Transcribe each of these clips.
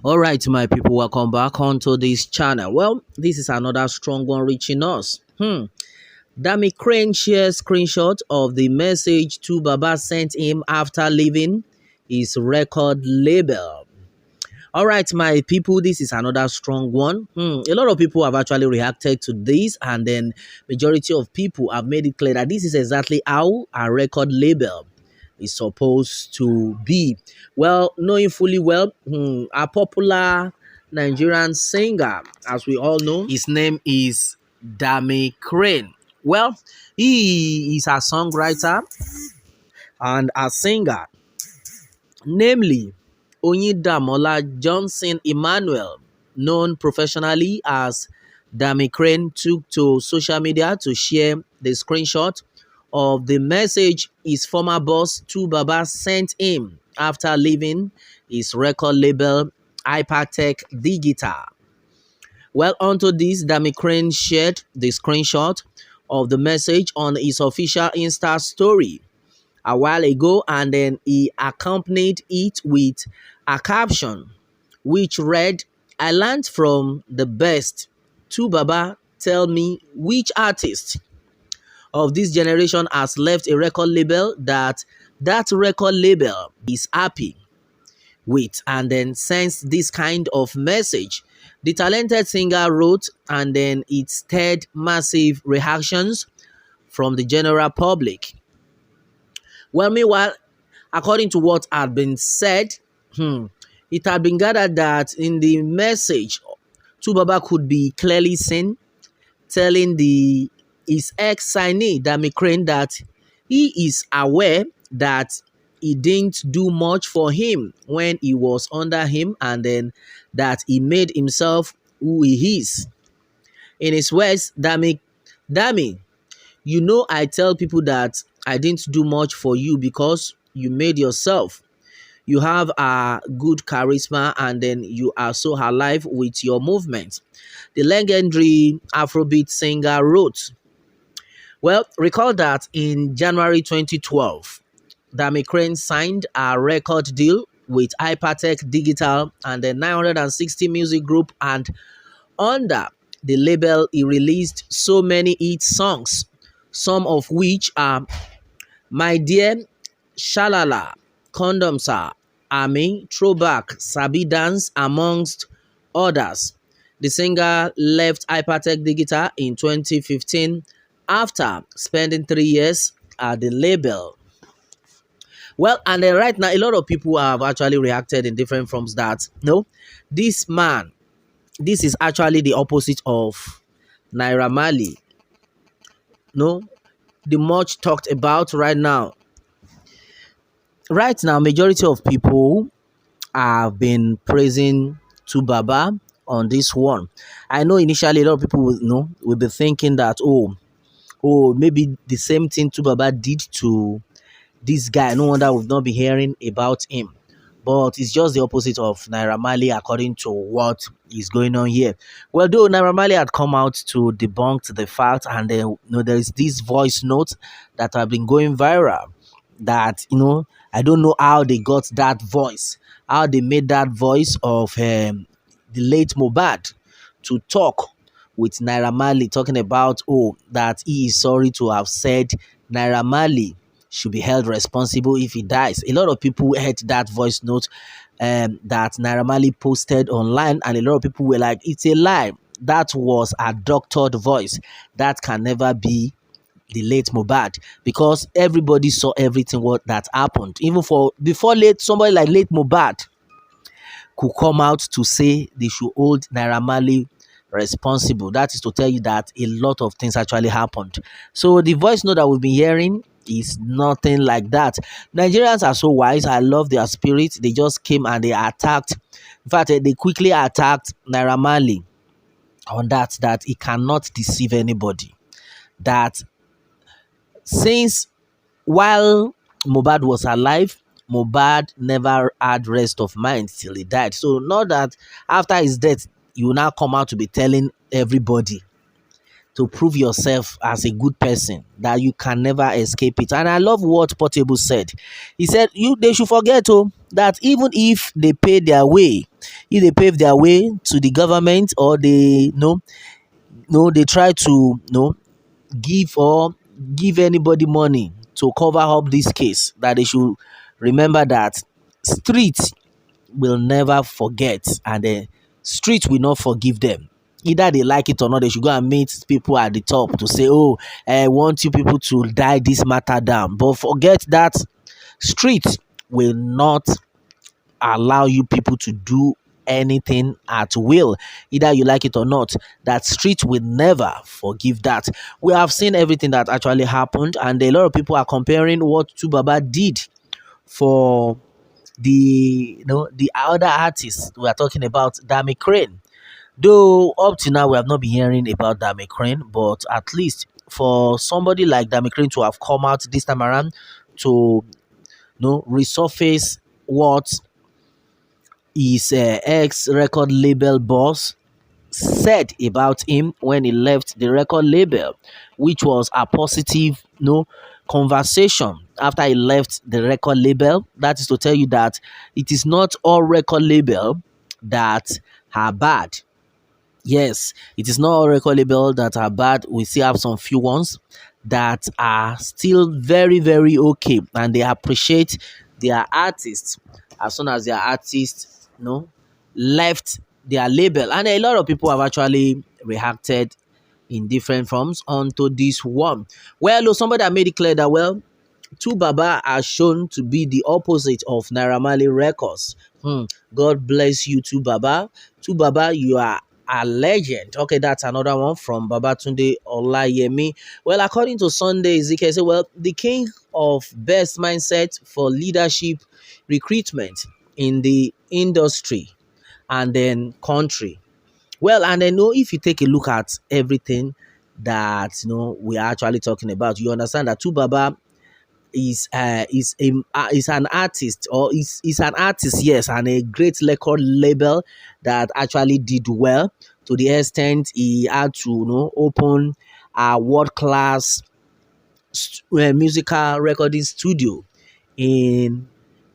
All right, my people, welcome back onto this channel. Well, this is another strong one reaching us. Dammy Crane shares screenshot of the message to Baba sent him after leaving his record label. All right, my people, this is another strong one. A lot of people have actually reacted to this, and then majority of people have made it clear that this is exactly how a record label is supposed to be. Well, knowing fully well, a popular Nigerian singer, as we all know, his name is Dammy Crane. Well, he is a songwriter and a singer, namely Onyidamola Johnson Emmanuel, known professionally as Dammy Crane, took to social media to share the screenshot of the message his former boss Baba sent him after leaving his record label Hypertech Digital. Well, onto this, Dammy Crane shared the screenshot of the message on his official Insta story a while ago, and then he accompanied it with a caption which read, "I learned from the best. Baba, tell me which artist of this generation has left a record label that record label is happy with," and then sends this kind of message. The talented singer wrote, and then it stirred massive reactions from the general public. Well, meanwhile, according to what had been said, it had been gathered that in the message, Baba could be clearly seen telling his ex-signee, Dammy Crane, that he is aware that he didn't do much for him when he was under him, and then that he made himself who he is. In his words, Dammy, you know, I tell people that I didn't do much for you because you made yourself. You have a good charisma, and then you are so alive with your movement. The legendary Afrobeat singer wrote, well, recall that in January 2012, Dammy Crane signed a record deal with Hypertech Digital and the 960 Music Group, and under the label, he released so many hit songs, some of which are My Dear, Shalala, Condoms Are, Army, Throwback, Sabi Dance, amongst others. The singer left Hypertech Digital in 2015 after spending 3 years at the label. Well, and then right now, a lot of people have actually reacted in different forms that, no, this man, this is actually the opposite of Naira Marley. No, the much talked about right now. Right now, majority of people have been praising Baba on this one. I know initially a lot of people will be thinking that, maybe the same thing Baba did to this guy. No wonder we've not been hearing about him. But it's just the opposite of Naira Marley according to what is going on here. Well, though Naira Marley had come out to debunk the fact, and then there is this voice note that have been going viral. That I don't know how they got that voice, how they made that voice of the late Mohbad to talk with Naira Marley, talking about that he is sorry to have said Naira Marley should be held responsible if he dies. A lot of people heard that voice note that Naira Marley posted online, and a lot of people were like, it's a lie. That was a doctored voice. That can never be the late Mohbad, because everybody saw everything that happened. Even before somebody like late Mohbad could come out to say they should hold Naira Marley responsible. That is to tell you that a lot of things actually happened. So the voice note that we've been hearing is nothing like that. Nigerians are so wise. I love their spirit. They just came and they attacked. In fact, they quickly attacked Naira Marley on that he cannot deceive anybody. That since while Mohbad was alive, Mohbad never had rest of mind till he died. So not that after his death, you will now come out to be telling everybody to prove yourself as a good person, that you can never escape it. And I love what Portable said. He said they should forget that even if they pay their way, if they pave their way to the government, or they they try to give or give anybody money to cover up this case, that they should remember that street will never forget, and the street will not forgive them. Either they like it or not, they should go and meet people at the top to say, oh, I want you people to die this matter down. But forget that street will not allow you people to do anything at will, either you like it or not. That street will never forgive that. We have seen everything that actually happened, and a lot of people are comparing what Tubaba did for the the other artists. We are talking about Dammy Crane. Though up to now we have not been hearing about Dammy Crane, but at least for somebody like Dammy Crane to have come out this time around to resurface what his ex record label boss said about him when he left the record label, which was a positive conversation after he left the record label. That is to tell you that it is not all record label that are bad. Yes, it is not all record labels that are bad. We still have some few ones that are still very, very okay, and they appreciate their artists as soon as their artists, left their label. And a lot of people have actually reacted in different forms onto this one. Well, somebody that made it clear that, well, Tu Baba are shown to be the opposite of Naira Marley Records. God bless you, Tu Baba. Tu Baba, you are a legend. Okay, that's another one from Babatunde Olayemi. Well, according to Sunday Ezekiel, say, well, the king of best mindset for leadership recruitment in the industry and then country. Well, and I know if you take a look at everything that we are actually talking about, you understand that Tu Baba is an artist, or is an artist, yes, and a great record label that actually did well to the extent he had to open a world class musical recording studio in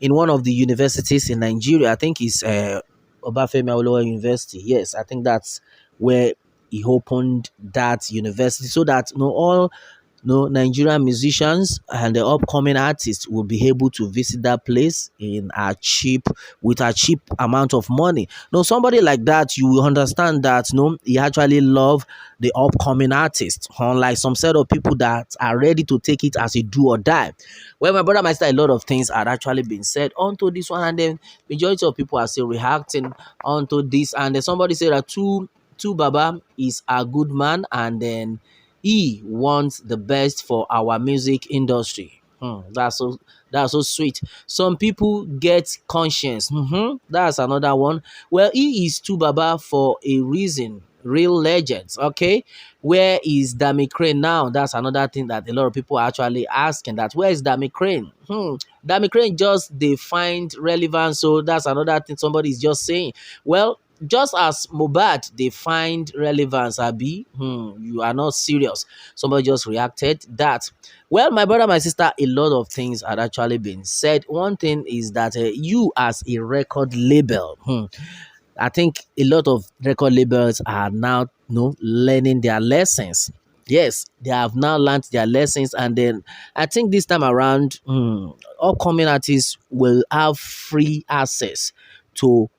one of the universities in Nigeria. I think it's Obafemi Awolowo University. Yes, I think that's where he opened that university, so that all Nigerian musicians and the upcoming artists will be able to visit that place with a cheap amount of money. Somebody like that, you will understand that he actually love the upcoming artists, unlike some set of people that are ready to take it as a do or die. Well, my brother, my sister, a lot of things had actually been said onto this one, and then majority of people are still reacting onto this. And then somebody said that Tu Baba is a good man, and then he wants the best for our music industry. That's so sweet. Some people get conscience. That's another one. Well, he is Tu Baba for a reason. Real legends. Okay, where is Dammy Crane now? That's another thing that a lot of people are actually asking. That where is Dammy Crane? Dammy Crane just they find relevance. So that's another thing somebody is just saying. Well, just as Mohbad they find relevance, Abi, you are not serious. Somebody just reacted that. Well, my brother, my sister, a lot of things had actually been said. One thing is that you as a record label, I think a lot of record labels are now learning their lessons. Yes, they have now learned their lessons, and then I think this time around, upcoming artists will have free access to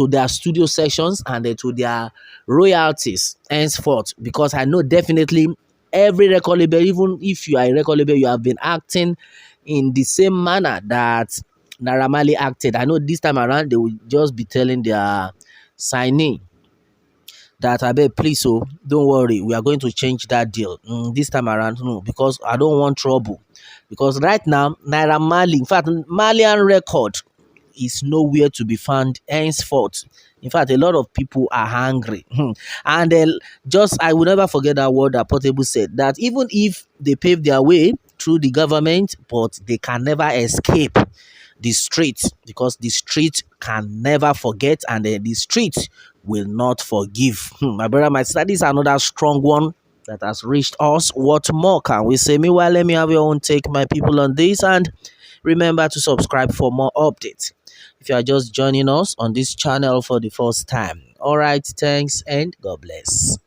their studio sessions and to their royalties henceforth, because I know definitely every record label, even if you are a record label, you have been acting in the same manner that Naira Marley acted. I know this time around they will just be telling their signee that, I beg, please, so don't worry, we are going to change that deal this time around. No, because I don't want trouble. Because right now, Naira Marley, in fact, Malian record is nowhere to be found henceforth. In fact, a lot of people are hungry. And I will never forget that word that Portable said, that even if they pave their way through the government, but they can never escape the street, because the street can never forget, and the street will not forgive. My brother, my sister, this is another strong one that has reached us. What more can we say? Meanwhile, let me have your own take, my people, on this, and remember to subscribe for more updates. if you are just joining us on this channel for the first time. All right, thanks and God bless.